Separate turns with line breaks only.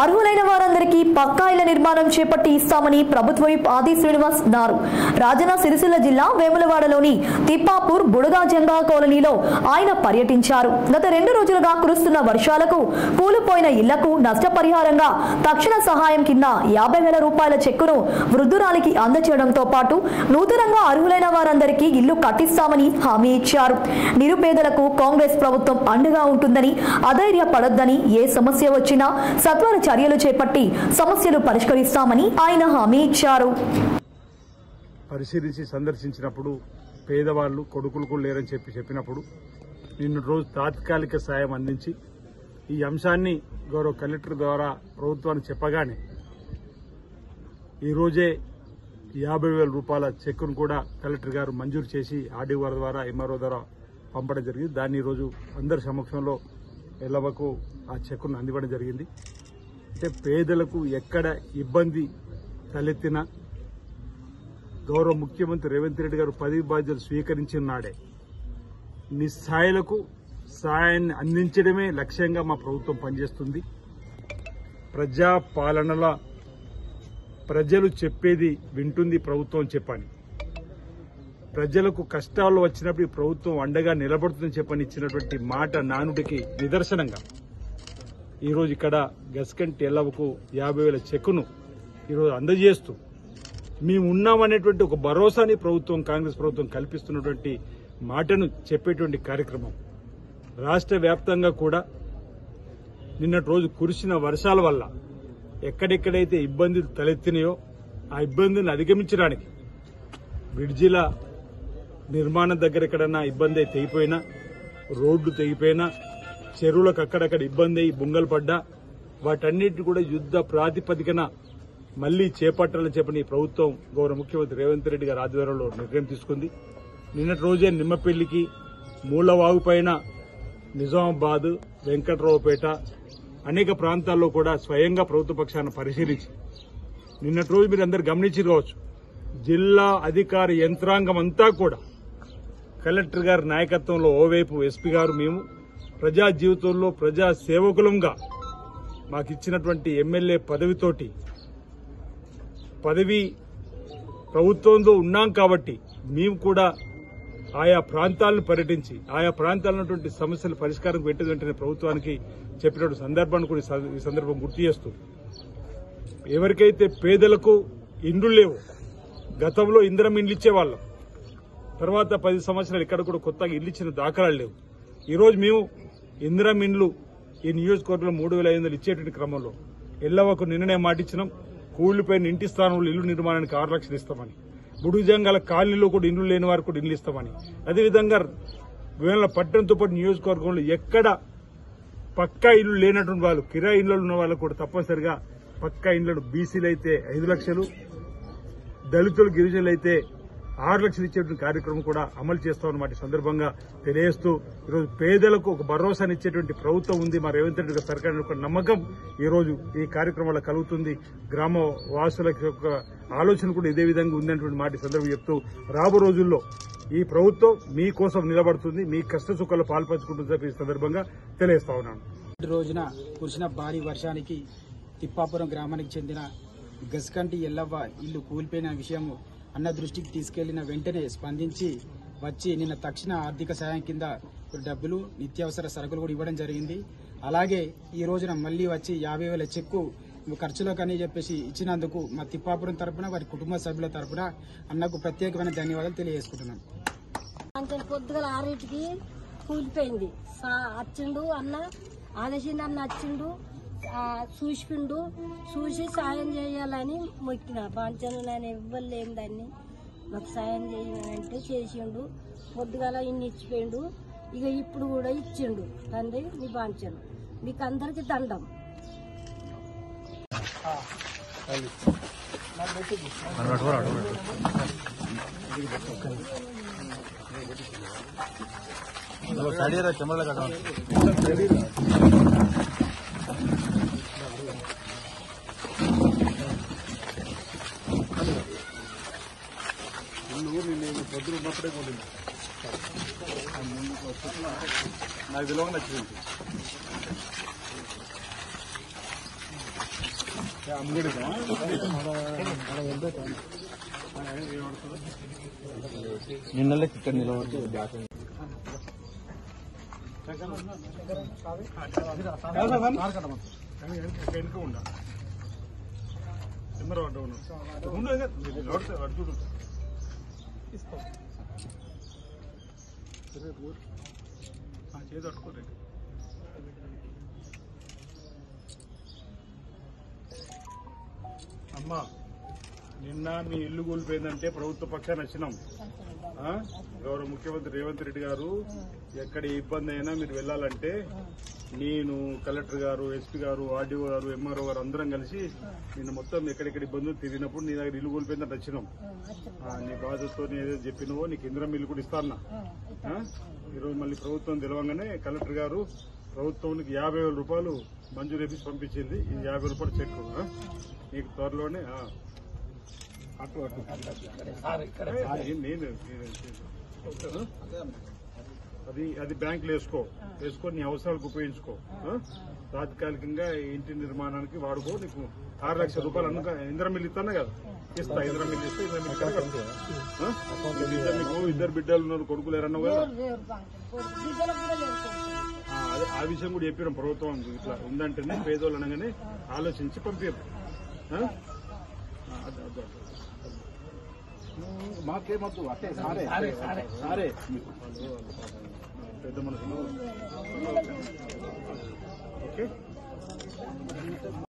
అర్హులైన వారందరికీ పక్కా ఇళ్ల నిర్మాణం చేపట్టి ఇస్తామని ప్రభుత్వ విప్ ఆది శ్రీనివాస్ అన్నారు. రాజన్న సిరిసిల్ల జిల్లా వేములవాడలోని తిప్పాపూర్ బుడగాజంగా కాలనీలో ఆయన పర్యటించారు. గత 2 రోజులుగా కురుస్తున్న వర్షాలకు కూలిపోయిన ఇళ్లకు నష్టపరిహారంగా తక్షణ సహాయం కింద 50,000 రూపాయల చెక్కును వృద్ధురాలికి అందజేయడంతో పాటు నూతనంగా అర్హులైన వారందరికీ ఇల్లు కట్టిస్తామని హామీ ఇచ్చారు. నిరుపేదలకు కాంగ్రెస్ ప్రభుత్వం అండగా ఉంటుందని, అధైర్యపడొద్దని, ఏ సమస్య వచ్చినా సత్వర చర్యలు చేపట్టి సమస్యలు పరిష్కరిస్తామని ఆయన హామీ ఇచ్చారు.
పరిశీలించి సందర్శించినప్పుడు పేదవాళ్లు కొడుకులకు లేరని చెప్పినప్పుడు నిన్న రోజు తాత్కాలిక సాయం అందించి ఈ అంశాన్ని గౌరవ కలెక్టర్ ద్వారా ప్రభుత్వానికి చెప్పగానే ఈరోజే 50,000 రూపాయల చెక్కును కూడా కలెక్టర్ గారు మంజూరు చేసి ఆర్డీఓ గారి ద్వారా ఎంఆర్ఓ ద్వారా పంపడం జరిగింది. దాన్ని ఈరోజు అందరి సమక్షంలో ఎల్లవకు ఆ చెక్కును అందివ్వడం జరిగింది. అంటే పేదలకు ఎక్కడ ఇబ్బంది తలెత్తినా గౌరవ ముఖ్యమంత్రి రేవంత్ రెడ్డి గారు పదవి బాధ్యతలు స్వీకరించిన నాడే నిస్సాయులకు సాయాన్ని అందించడమే లక్ష్యంగా మా ప్రభుత్వం పనిచేస్తుంది. ప్రజా పాలనలో ప్రజలు చెప్పేది వింటుంది ప్రభుత్వం చెప్పని, ప్రజలకు కష్టాలు వచ్చినప్పుడు ప్రభుత్వం అండగా నిలబడుతుందని చెప్పని ఇచ్చినటువంటి మాట నానుడికి నిదర్శనంగా ఈరోజు ఇక్కడ గస్కంటి ఎల్లవకు 50,000 చెక్కును ఈరోజు అందజేస్తూ మేము ఉన్నామనేటువంటి ఒక భరోసాని ప్రభుత్వం, కాంగ్రెస్ ప్రభుత్వం కల్పిస్తున్నటువంటి మాటను చెప్పేటువంటి కార్యక్రమం. రాష్ట్ర వ్యాప్తంగా కూడా నిన్నటి రోజు కురిసిన వర్షాల వల్ల ఎక్కడెక్కడైతే ఇబ్బందులు తలెత్తినాయో ఆ ఇబ్బందులను అధిగమించడానికి బ్రిడ్జిల నిర్మాణం దగ్గర ఎక్కడన్నా ఇబ్బంది తెగిపోయినా, రోడ్లు తెగిపోయినా, చెరువులకు అక్కడక్కడ ఇబ్బంది అయి బొంగలు పడ్డా వాటన్నిటిని కూడా యుద్ద ప్రాతిపదికన మళ్లీ చేపట్టాలని చెప్పని ప్రభుత్వం గౌరవ ముఖ్యమంత్రి రేవంత్ రెడ్డి గారి ఆధ్వర్యంలో నిర్ణయం తీసుకుంది. నిన్నటి రోజే నిమ్మపెల్లికి, మూలవాగుపైన, నిజామాబాద్, వెంకట్రావుపేట అనేక ప్రాంతాల్లో కూడా స్వయంగా ప్రభుత్వ పక్షాన్ని పరిశీలించి నిన్నటి రోజు మీరు అందరు గమనించి కావచ్చు, జిల్లా అధికార యంత్రాంగం అంతా కూడా కలెక్టర్ గారి నాయకత్వంలో ఓవైపు ఎస్పీ గారు మేము ప్రజా జీవితంలో ప్రజా సేవకులంగా మాకిచ్చినటువంటి ఎమ్మెల్యే పదవితోటి పదవి ప్రభుత్వంలో ఉన్నాం కాబట్టి మేము కూడా ఆయా ప్రాంతాలను పర్యటించి ఆయా ప్రాంతాల్లో ఉన్నటువంటి సమస్యల పరిష్కారం పెట్టిన వెంటనే ప్రభుత్వానికి చెప్పినటువంటి సందర్భాన్ని కూడా ఈ సందర్భం గుర్తు చేస్తూ, ఎవరికైతే పేదలకు ఇండ్లు లేవు, గతంలో ఇందిరమ్మ ఇండ్లు ఇచ్చేవాళ్ళం, తర్వాత 10 సంవత్సరాలు ఇక్కడ కూడా కొత్తగా ఇల్లు ఇచ్చిన దాఖలాలు లేవు. ఈరోజు మేము ఇందిరమ్మ ఇండ్లు ఈ నియోజకవర్గంలో 3,500 ఇచ్చేటువంటి క్రమంలో ఎల్లవకు నిన్ననే మాటిచ్చినాం. కూలిపోయిన ఇంటి స్థానంలో ఇల్లు నిర్మాణానికి 6 లక్షలు ఇస్తామని, బుడుజంగాల కాలనీలో కూడా ఇండ్లు లేని వారికి కూడా ఇల్లు ఇస్తామని, అదేవిధంగా వేల పట్టణంతో పాటు నియోజకవర్గంలో ఎక్కడ పక్కా ఇల్లు లేనటువంటి వాళ్ళు, కిరాయి ఇళ్లలో ఉన్న వాళ్ళకు కూడా తప్పనిసరిగా పక్కా ఇళ్లను బీసీలు అయితే 5 లక్షలు, దళితులు గిరిజనులు అయితే 6 లక్షలు ఇచ్చేటువంటి కార్యక్రమం కూడా అమలు చేస్తామన్నమాట సందర్భంగా తెలియజేస్తూ, ఈరోజు పేదలకు ఒక భరోసానిచ్చేటువంటి ప్రభుత్వం ఉంది మా రేవంత్ రెడ్డి గారి సర్కార్ యొక్క నమ్మకం ఈరోజు ఈ కార్యక్రమంలో కలుగుతుంది. గ్రామ వాసుల యొక్క ఆలోచన కూడా ఇదే విధంగా ఉందనేటువంటి మాట సందర్భం చెప్తూ, రాబో రోజుల్లో ఈ ప్రభుత్వం మీకోసం నిలబడుతుంది, మీ కష్ట సుఖాలు పాల్పంచుకుంటుంది ఈ సందర్భంగా తెలియజేస్తా ఉన్నాను.
ఈ రోజున కురిసిన భారీ వర్షానికి తిప్పాపురం గ్రామానికి చెందిన గస్కంటి ఎల్లవ్వ ఇల్లు కూలిపోయిన విషయం అన్న దృష్టికి తీసుకెళ్లిన వెంటనే స్పందించి వచ్చి నిన్న తక్షణ ఆర్థిక సాయం కింద డబ్బులు, నిత్యావసర సరుకులు కూడా ఇవ్వడం జరిగింది. అలాగే ఈ రోజున మళ్లీ వచ్చి 50,000 చెక్కు ఖర్చులోకని చెప్పేసి ఇచ్చినందుకు మా తిప్పాపురం తరపున వారి కుటుంబ సభ్యుల తరపున అన్నకు ప్రత్యేకమైన ధన్యవాదాలు తెలియజేసుకుంటున్నాం.
పొద్దుగల 6కి కూలిపోయింది. వచ్చిండు అన్న, ఆదేశిండు అన్న వచ్చిండు, చూసిపిండు, చూసి సాయం చేయాలని మొక్కిన బాంచను నేను ఇవ్వలేం దాన్ని మాకు సాయం చేయాలంటే చేసిండు. పొద్దుగాల ఇన్ని ఇచ్చిపోయిండు, ఇక ఇప్పుడు కూడా ఇచ్చిండు. తండ్రి మీ బాంచను మీకు అందరికి దండం.
పొద్దున ఉన్నప్పుడే కొట్టింది నాకు విలువ నచ్చింది.
నిన్నలకి ఇక్కడ నిలబడితే
వెనుక ఉండ కెమెరా అడ్డ చూడు చేతి అట్టుకోరే అమ్మా నిన్న మీ ఇల్లు కూలిపోయిందంటే ప్రభుత్వ పక్షాన్ని వచ్చినాం. గౌరవ ముఖ్యమంత్రి రేవంత్ రెడ్డి గారు ఎక్కడ ఇబ్బంది అయినా మీరు వెళ్లాలంటే నేను కలెక్టర్ గారు, ఎస్పీ గారు, ఆర్డీఓ గారు, ఎంఆర్ఓ గారు అందరం కలిసి నిన్న మొత్తం ఎక్కడెక్కడ ఇబ్బందులు తిరిగినప్పుడు నీ దగ్గర ఇల్లు కూలిపోయిందంటే వచ్చినాం. నీ బాధతో ఏదైతే చెప్పినవో నీకు ఇందిరా ఇల్లు కూడా ఇస్తానా. ఈరోజు మళ్ళీ ప్రభుత్వం తెలవంగానే కలెక్టర్ గారు ప్రభుత్వానికి 50,000 రూపాయలు మంజూరు చేసి పంపించింది. ఈ 50 రూపాయలు చెక్ నీకు త్వరలోనే అది బ్యాంకులో వేసుకో నీ అవసరాలకు ఉపయోగించుకో. తాత్కాలికంగా ఇంటి నిర్మాణానికి వాడుకో. నీకు 6 లక్షల రూపాయలు అన్న ఇందిరా మిల్లు ఇస్తానే కదా ఇస్తా. ఇందిరా మిల్లు ఇస్తే నీకు 2 బిడ్డలు ఉన్నారు, కొడుకులు ఎరన్నావు కదా. ఆ విషయం కూడా చెప్పినాం ప్రభుత్వం. ఇట్లా ఉందంటేనే పేదోళ్ళు అనగానే ఆలోచించి పంపారు.
మాకేమొద్దు అంటే సరే
పెద్ద మనసులో ఓకే.